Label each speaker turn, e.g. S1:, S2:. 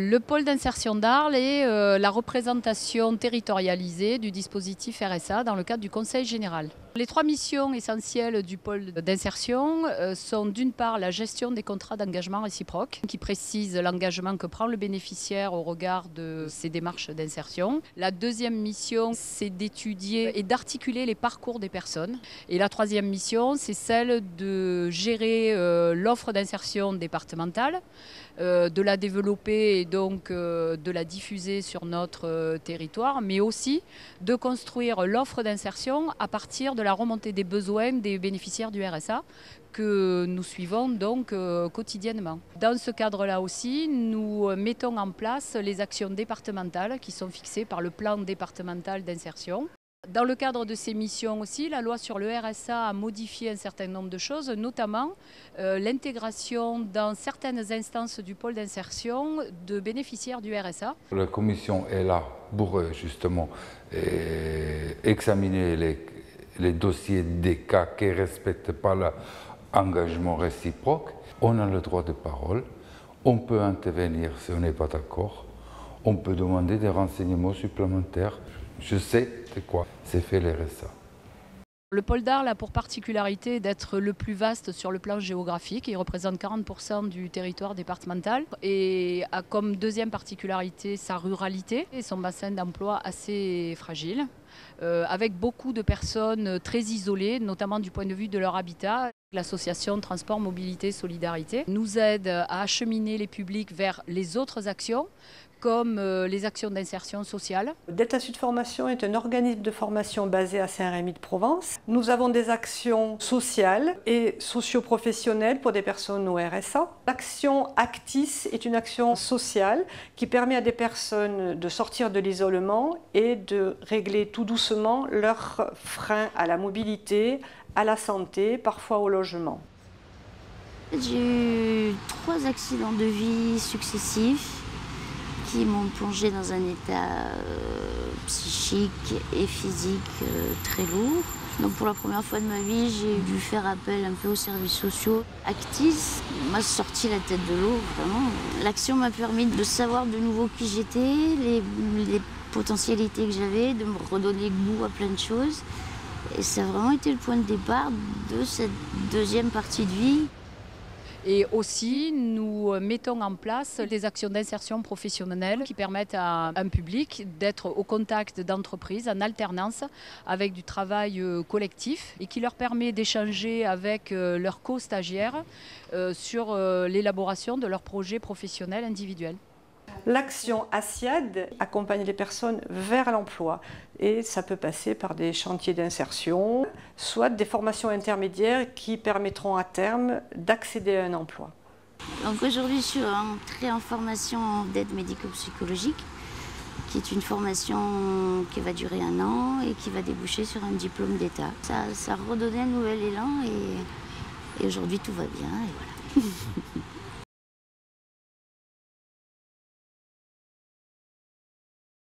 S1: Le pôle d'insertion d'Arles est la représentation territorialisée du dispositif RSA dans le cadre du Conseil général. Les trois missions essentielles du pôle d'insertion sont d'une part la gestion des contrats d'engagement réciproque, qui précise l'engagement que prend le bénéficiaire au regard de ses démarches d'insertion. La deuxième mission, c'est d'étudier et d'articuler les parcours des personnes. Et la troisième mission, c'est celle de gérer l'offre d'insertion départementale, de la développer et donc de la diffuser sur notre territoire, mais aussi de construire l'offre d'insertion à partir de la remontée des besoins des bénéficiaires du RSA que nous suivons donc quotidiennement. Dans ce cadre-là aussi, nous mettons en place les actions départementales qui sont fixées par le plan départemental d'insertion. Dans le cadre de ces missions aussi, la loi sur le RSA a modifié un certain nombre de choses, notamment l'intégration dans certaines instances du pôle d'insertion de bénéficiaires du RSA.
S2: La commission est là pour justement examiner les dossiers des cas qui ne respectent pas l'engagement réciproque. On a le droit de parole, on peut intervenir si on n'est pas d'accord, on peut demander des renseignements supplémentaires. Je sais de quoi c'est fait le RSA.
S1: Le pôle d'Arles a pour particularité d'être le plus vaste sur le plan géographique. Il représente 40% du territoire départemental et a comme deuxième particularité sa ruralité et son bassin d'emploi assez fragile, avec beaucoup de personnes très isolées, notamment du point de vue de leur habitat. L'association Transport, Mobilité, Solidarité nous aide à acheminer les publics vers les autres actions, comme les actions d'insertion sociale.
S3: Delta Sud Formation est un organisme de formation basé à Saint-Rémy-de-Provence. Nous avons des actions sociales et socio-professionnelles pour des personnes au RSA. L'action Actis est une action sociale qui permet à des personnes de sortir de l'isolement et de régler tout doucement leurs freins à la mobilité, à la santé, parfois au logement.
S4: J'ai eu 3 accidents de vie successifs qui m'ont plongé dans un état psychique et physique très lourd. Donc pour la première fois de ma vie, j'ai dû faire appel un peu aux services sociaux. Actis m'a sorti la tête de l'eau, vraiment. L'action m'a permis de savoir de nouveau qui j'étais, les potentialités que j'avais, de me redonner goût à plein de choses. Et ça a vraiment été le point de départ de cette deuxième partie de vie.
S1: Et aussi, nous mettons en place des actions d'insertion professionnelle qui permettent à un public d'être au contact d'entreprises en alternance avec du travail collectif et qui leur permet d'échanger avec leurs co-stagiaires sur l'élaboration de leurs projets professionnels individuels.
S3: L'action ASIAD accompagne les personnes vers l'emploi et ça peut passer par des chantiers d'insertion, soit des formations intermédiaires qui permettront à terme d'accéder à un emploi.
S4: Donc aujourd'hui, je suis entrée en formation d'aide médico-psychologique, qui est une formation qui va durer 1 an et qui va déboucher sur un diplôme d'État. Ça a redonné un nouvel élan et aujourd'hui tout va bien et voilà.